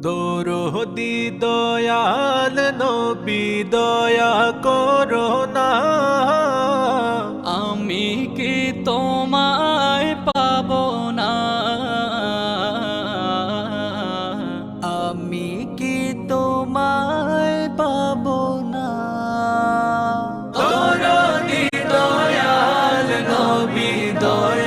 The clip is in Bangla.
দরদি দয়াল নবী দয়া করো না, আমি কি তোমায় পাবো না, আমি কি তোমায় পাবো না। দরদি দয়াল নবী দয়া